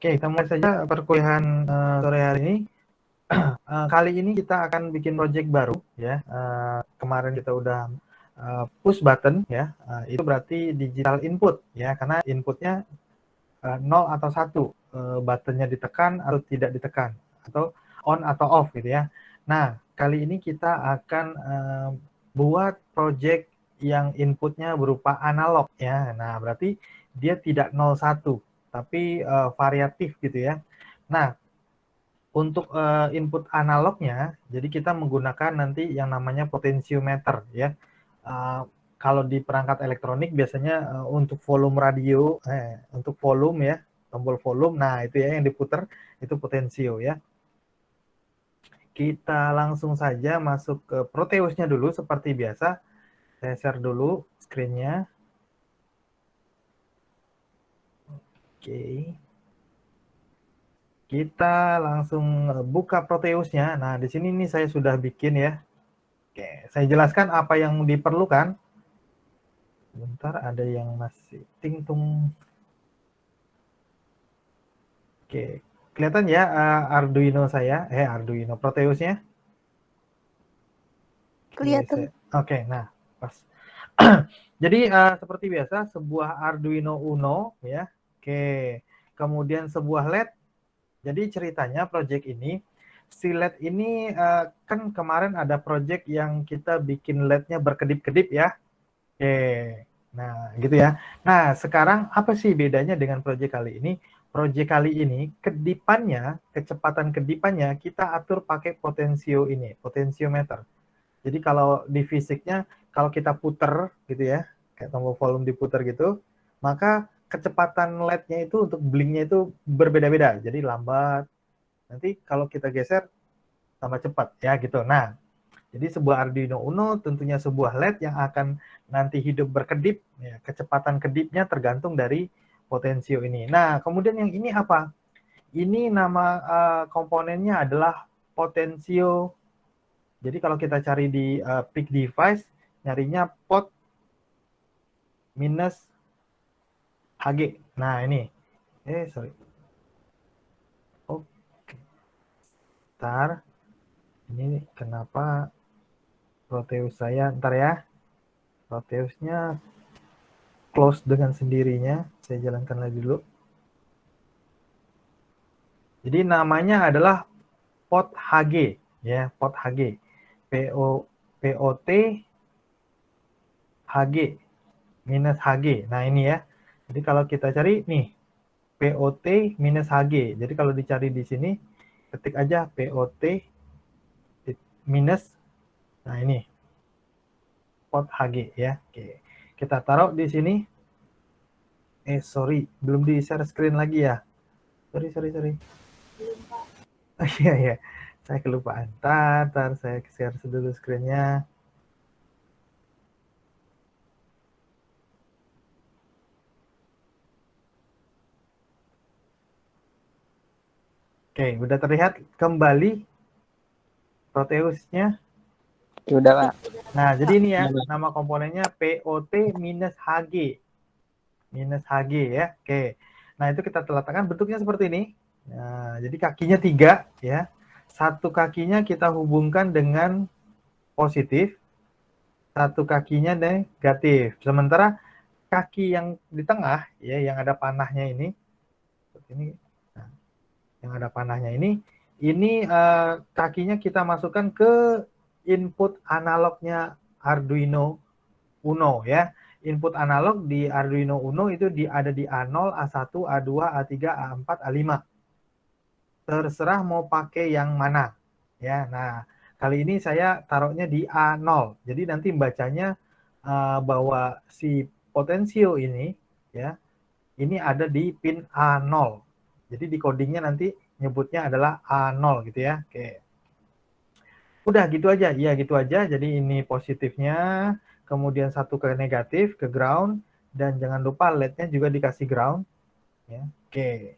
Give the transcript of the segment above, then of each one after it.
Oke, kita mulai saja perkuliahan sore hari ini. Kali ini kita akan bikin project baru ya. Kemarin kita udah push button ya. Itu berarti digital input ya, karena inputnya 0 atau 1. Buttonnya ditekan atau tidak ditekan, atau on atau off gitu ya. Nah, kali ini kita akan buat project yang inputnya berupa analog ya. Nah, berarti dia tidak 0-1, tapi variatif gitu ya. Nah, untuk input analognya, jadi kita menggunakan nanti yang namanya potentiometer ya. Kalau di perangkat elektronik biasanya untuk volume radio, untuk volume ya, tombol volume, nah itu ya yang diputar, itu potensio ya. Kita langsung saja masuk ke Proteusnya dulu seperti biasa. Saya share dulu screen-nya. Oke. Kita langsung buka Proteusnya. Nah, di sini nih saya sudah bikin ya. Oke, saya jelaskan apa yang diperlukan. Bentar, ada yang masih tingtung. Oke, kelihatan ya Arduino saya, Arduino Proteusnya. Kelihatan. Oke, nah pas. Jadi seperti biasa sebuah Arduino Uno ya. Oke, kemudian sebuah LED. Jadi ceritanya project ini, si LED ini kan kemarin ada project yang kita bikin LED-nya berkedip-kedip ya. Oke, nah gitu ya. Nah sekarang apa sih bedanya dengan project kali ini? Project kali ini kedipannya, kecepatan kedipannya kita atur pakai potensio ini, potentiometer. Jadi kalau di fisiknya, kalau kita puter gitu ya, kayak tombol volume diputer gitu, maka kecepatan LED-nya itu untuk blinknya itu berbeda-beda. Jadi lambat. Nanti kalau kita geser tambah cepat ya gitu. Nah, jadi sebuah Arduino Uno tentunya sebuah LED yang akan nanti hidup berkedip. Ya, kecepatan kedipnya tergantung dari potensio ini. Nah, kemudian yang ini apa? Ini nama komponennya adalah potensio. Jadi kalau kita cari di Peak Device, nyarinya pot minus HG. Nah ini, sorry. Oke, ntar. Ini kenapa Proteus saya, ntar ya. Proteusnya close dengan sendirinya. Saya jalankan lagi dulu. Jadi namanya adalah pot HG, ya, pot HG. POT HG minus HG. Nah ini ya. Jadi kalau kita cari nih POT minus HG. Jadi kalau dicari di sini ketik aja POT minus, nah ini pot HG ya. Oke. Kita taruh di sini. Sorry, belum di share screen lagi ya. Sorry. Oh iya. Saya kelupaan. Ntar saya share dulu screen-nya. Oke, udah terlihat kembali Proteusnya? Sudah, Pak. Nah, jadi ini ya, nama komponennya POT minus HG. Minus HG ya. Oke. Nah, itu kita letakkan bentuknya seperti ini. Nah, jadi kakinya 3 ya. Satu kakinya kita hubungkan dengan positif, satu kakinya negatif. Sementara kaki yang di tengah ya, yang ada panahnya ini, seperti ini. Nah, yang ada panahnya ini kakinya kita masukkan ke input analognya Arduino Uno ya. Input analog di Arduino Uno itu ada di A0, A1, A2, A3, A4, A5. Terserah mau pakai yang mana ya. Nah, Kali ini saya taruhnya di A0. Jadi nanti bacanya bahwa si potensio ini ya, ini ada di pin A0. Jadi di codingnya nanti nyebutnya adalah A0 gitu ya. Oke. Udah gitu aja, ya gitu aja. Jadi ini positifnya, kemudian satu ke negatif, ke ground, dan jangan lupa LED-nya juga dikasih ground. Ya. Oke,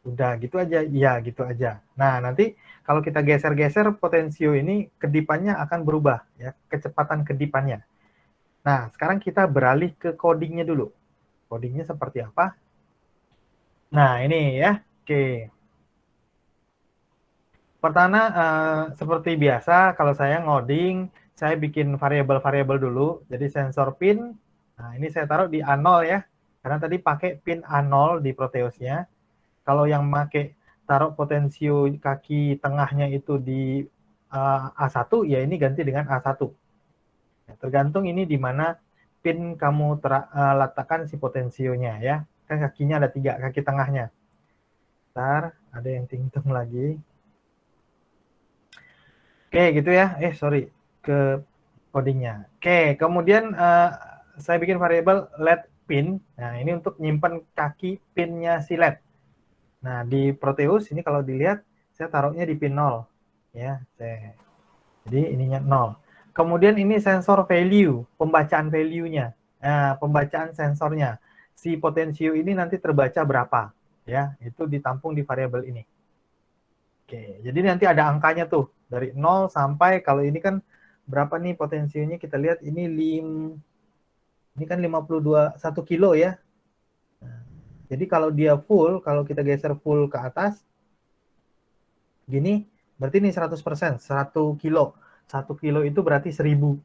udah gitu aja, ya gitu aja. Nah nanti kalau kita geser-geser potensio ini kedipannya akan berubah, ya kecepatan kedipannya. Nah sekarang kita beralih ke codingnya dulu. Codingnya seperti apa? Nah ini ya, oke. Pertama, seperti biasa kalau saya ngoding, saya bikin variabel-variabel dulu. Jadi sensor pin, nah ini saya taruh di A0 ya, karena tadi pakai pin A0 di Proteusnya. Kalau yang pakai taruh potensio kaki tengahnya itu di A1, ya ini ganti dengan A1. Ya, tergantung ini di mana pin kamu letakkan si potensionya ya. Kan kakinya ada 3, kaki tengahnya. Ntar, ada yang tingtung lagi. Oke, gitu ya. Sorry, ke codingnya. Oke, kemudian saya bikin variabel LED pin. Nah, ini untuk nyimpan kaki pinnya si LED. Nah, di Proteus ini kalau dilihat, saya taruhnya di pin 0. Ya, jadi ininya 0. Kemudian ini sensor value, pembacaan value-nya. Nah, pembacaan sensornya. Si potensio ini nanti terbaca berapa. Ya, itu ditampung di variabel ini. Oke, jadi nanti ada angkanya tuh dari 0 sampai kalau ini kan berapa nih potensinya kita lihat ini ini kan 52 1 kilo ya. Nah, jadi kalau dia full, kalau kita geser full ke atas gini berarti ini 100%, 1 kilo. 1 kilo itu berarti 1000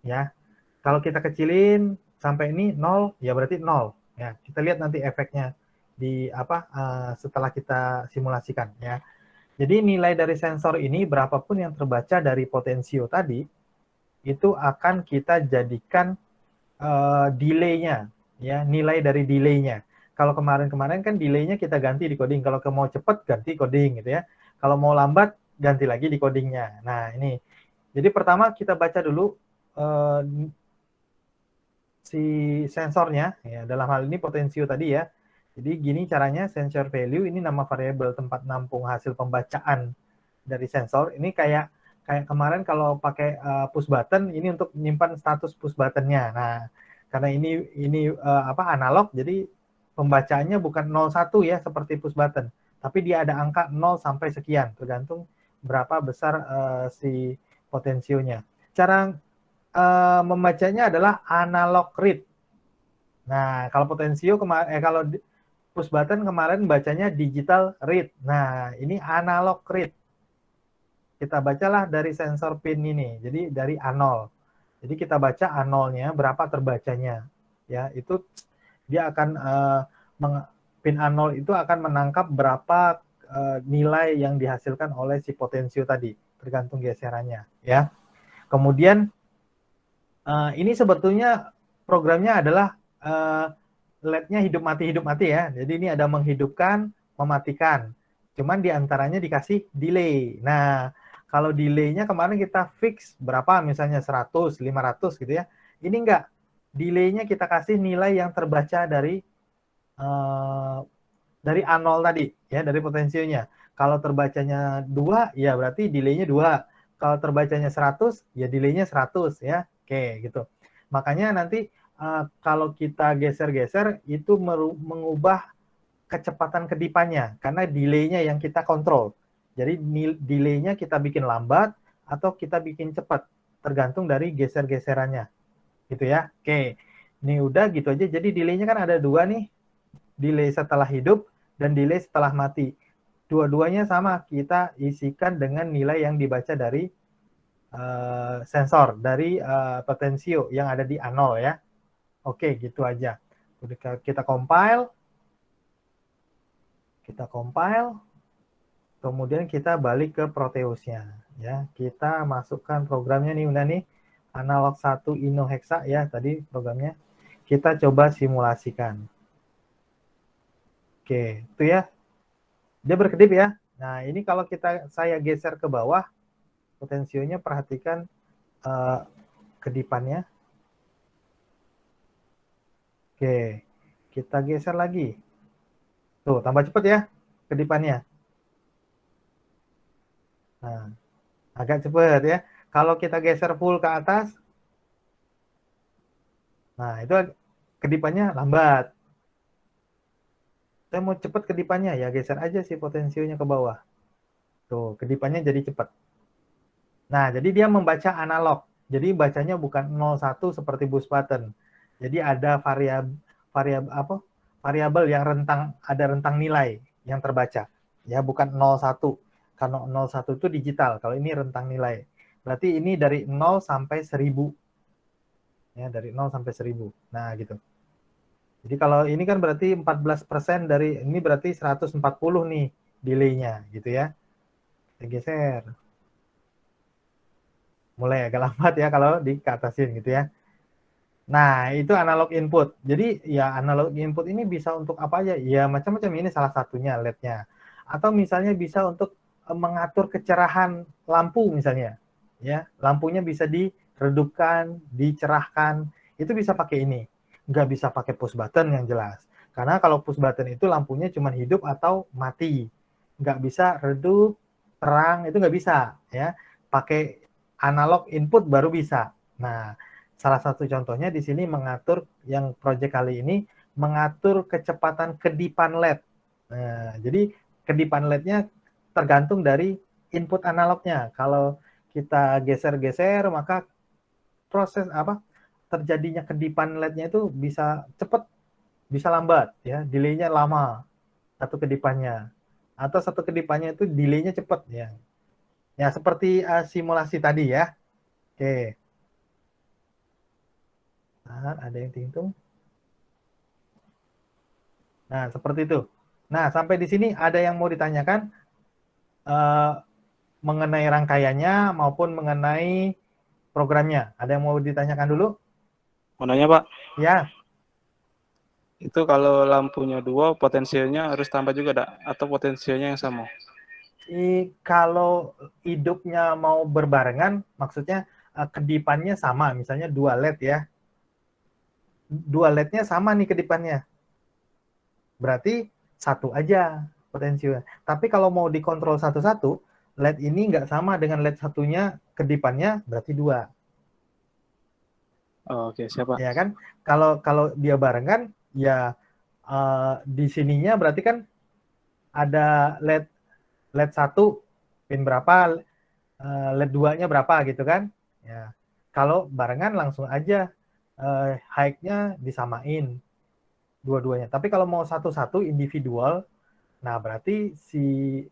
ya. Kalau kita kecilin sampai ini 0 ya berarti 0 ya. Kita lihat nanti efeknya di setelah kita simulasikan ya. Jadi nilai dari sensor ini berapapun yang terbaca dari potensio tadi itu akan kita jadikan delay-nya ya, nilai dari delay-nya. Kalau kemarin-kemarin kan delay-nya kita ganti di coding. Kalau mau cepat ganti coding gitu ya. Kalau mau lambat ganti lagi di codingnya. Nah, ini. Jadi pertama kita baca dulu si sensornya ya, dalam hal ini potensio tadi ya. Jadi gini caranya, sensor value ini nama variabel tempat nampung hasil pembacaan dari sensor. Ini kayak kemarin kalau pakai push button, ini untuk menyimpan status push buttonnya. Nah, karena ini analog, jadi pembacaannya bukan 01 ya seperti push button, tapi dia ada angka 0 sampai sekian, tergantung berapa besar si potensionya. Cara membacanya adalah analog read. Nah, kalau potensio kalau push button kemarin bacanya digital read. Nah, ini analog read. Kita bacalah dari sensor pin ini. Jadi dari A0. Jadi kita baca A0-nya berapa terbacanya. Ya, itu dia akan pin A0 itu akan menangkap berapa nilai yang dihasilkan oleh si potensio tadi, tergantung geserannya ya. Kemudian ini sebetulnya programnya adalah LED-nya hidup mati ya. Jadi ini ada menghidupkan, mematikan. Cuman diantaranya dikasih delay. Nah, kalau delay-nya kemarin kita fix berapa, misalnya 100, 500 gitu ya. Ini enggak. Delay-nya kita kasih nilai yang terbaca dari A0 tadi, ya, dari potensionya. Kalau terbacanya 2, ya berarti delay-nya 2. Kalau terbacanya 100, ya delay-nya 100 ya. Oke, gitu. Makanya nanti kalau kita geser-geser itu mengubah kecepatan kedipannya karena delay-nya yang kita kontrol. Jadi delay-nya kita bikin lambat atau kita bikin cepat, tergantung dari geser-geserannya. Gitu ya. Oke. Ini udah gitu aja. Jadi delay-nya kan ada 2 nih. Delay setelah hidup dan delay setelah mati. Dua-duanya sama, kita isikan dengan nilai yang dibaca dari sensor, dari potensio yang ada di A0 ya. Oke, gitu aja. Kita compile, kemudian kita balik ke Proteusnya. Ya, kita masukkan programnya nih, udah nih, analog 1 Inohexa ya, tadi programnya. Kita coba simulasikan. Oke, itu ya. Dia berkedip ya. Nah, ini kalau saya geser ke bawah, Potensionya perhatikan kedipannya. Oke, kita geser lagi. Tuh, tambah cepat ya kedipannya. Nah, agak cepat ya. Kalau kita geser full ke atas, nah itu kedipannya lambat. Saya mau cepat kedipannya, ya geser aja sih potensionya ke bawah. Tuh, kedipannya jadi cepat. Nah, jadi dia membaca analog. Jadi bacanya bukan 01 seperti bus button. Jadi ada variabel yang ada rentang nilai yang terbaca. Ya, bukan 01. Karena 01 itu digital, kalau ini rentang nilai. Berarti ini dari 0 sampai 1000. Ya, dari 0 sampai 1000. Nah, gitu. Jadi kalau ini kan berarti 14% dari ini berarti 140 nih delay-nya gitu ya. Kita geser. Mulai agak lambat ya kalau dikatasin gitu ya. Nah, itu analog input. Jadi ya analog input ini bisa untuk apa aja? Ya macam-macam, ini salah satunya LED-nya. Atau misalnya bisa untuk mengatur kecerahan lampu misalnya. Ya, lampunya bisa diredupkan, dicerahkan. Itu bisa pakai ini. Nggak bisa pakai push button yang jelas. Karena kalau push button itu lampunya cuma hidup atau mati. Nggak bisa redup, terang, itu nggak bisa. Ya, pakai analog input baru bisa. Nah, salah satu contohnya di sini mengatur yang proyek kali ini mengatur kecepatan kedipan LED. Nah, jadi kedipan LED-nya tergantung dari input analognya. Kalau kita geser-geser maka proses terjadinya kedipan LED-nya itu bisa cepat, bisa lambat ya, delay-nya lama satu kedipannya. Atau satu kedipannya itu delay-nya cepat ya. Ya seperti simulasi tadi ya. Oke. Nah, ada yang tingtung. Nah, seperti itu. Nah, sampai di sini ada yang mau ditanyakan mengenai rangkaiannya maupun mengenai programnya. Ada yang mau ditanyakan dulu? Mau nanya, Pak? Ya. Itu kalau lampunya 2, potensialnya harus tambah juga, dak? Atau potensialnya yang sama? Kalau hidupnya mau berbarengan, maksudnya kedipannya sama, misalnya 2 LED ya. 2 LED-nya sama nih kedipannya. Berarti satu aja potensinya. Tapi kalau mau dikontrol satu-satu, LED ini nggak sama dengan LED satunya kedipannya, berarti 2. Oh, oke, siapa? Ya kan? Kalau dia barengan, ya di sininya berarti kan ada LED 1 pin berapa, LED 2-nya berapa gitu kan? Ya. Kalau barengan langsung aja height-nya disamain dua-duanya. Tapi kalau mau satu-satu individual, nah berarti si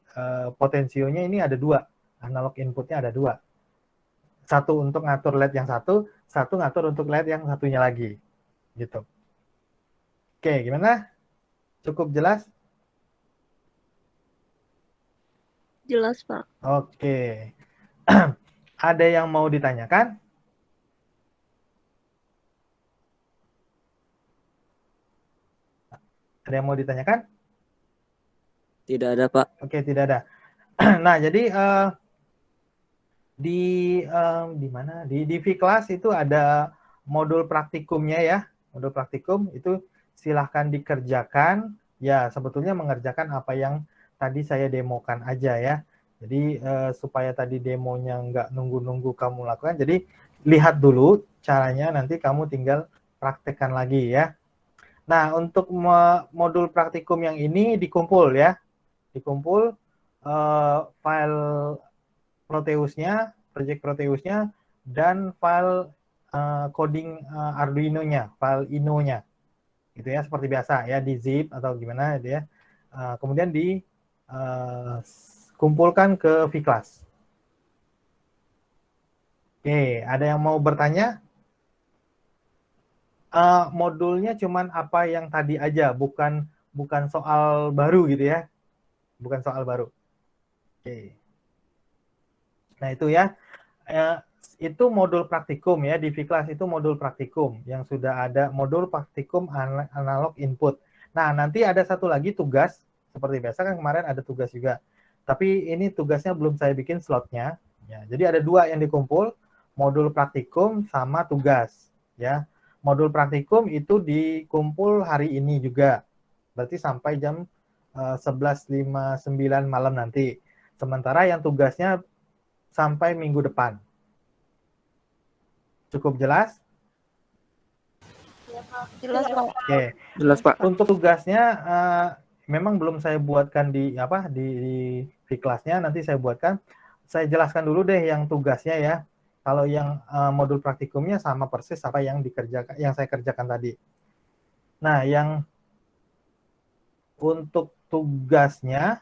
potensionya ini ada 2. Analog inputnya ada 2. Satu untuk ngatur LED yang satu ngatur untuk LED yang satunya lagi. Gitu. Oke, gimana? Cukup jelas? Jelas, Pak. Oke. Ada yang mau ditanyakan? Ada yang mau ditanyakan? Tidak ada, Pak. Oke, tidak ada. Nah, jadi di mana? Di V-Class itu ada modul praktikumnya ya. Modul praktikum itu silahkan dikerjakan. Ya, sebetulnya mengerjakan apa yang tadi saya demokan aja ya. Jadi supaya tadi demonya nggak nunggu-nunggu kamu lakukan. Jadi lihat dulu caranya, nanti kamu tinggal praktekkan lagi ya. Nah, untuk modul praktikum yang ini dikumpul ya. Dikumpul file Proteusnya, project Proteusnya, dan file coding Arduino-nya, file Ino-nya. Gitu ya, seperti biasa ya, di zip atau gimana gitu ya. Kemudian dikumpulkan ke V-Class. Oke, ada yang mau bertanya? Modulnya cuman apa yang tadi aja, bukan soal baru gitu ya. Bukan soal baru. Oke. Nah, itu ya. Itu modul praktikum ya, di V-Class itu modul praktikum yang sudah ada modul praktikum analog input. Nah, nanti ada satu lagi tugas, seperti biasa kan kemarin ada tugas juga. Tapi ini tugasnya belum saya bikin slotnya. Ya, jadi ada dua yang dikumpul, modul praktikum sama tugas. Ya, modul praktikum itu dikumpul hari ini juga, berarti sampai jam 11.59 malam nanti. Sementara yang tugasnya sampai minggu depan. Cukup jelas? Jelas, Pak. Oke. Jelas, Pak. Untuk tugasnya memang belum saya buatkan di kelasnya, nanti saya buatkan. Saya jelaskan dulu deh yang tugasnya ya. Kalau yang modul praktikumnya sama persis apa yang saya kerjakan tadi. Nah, yang untuk tugasnya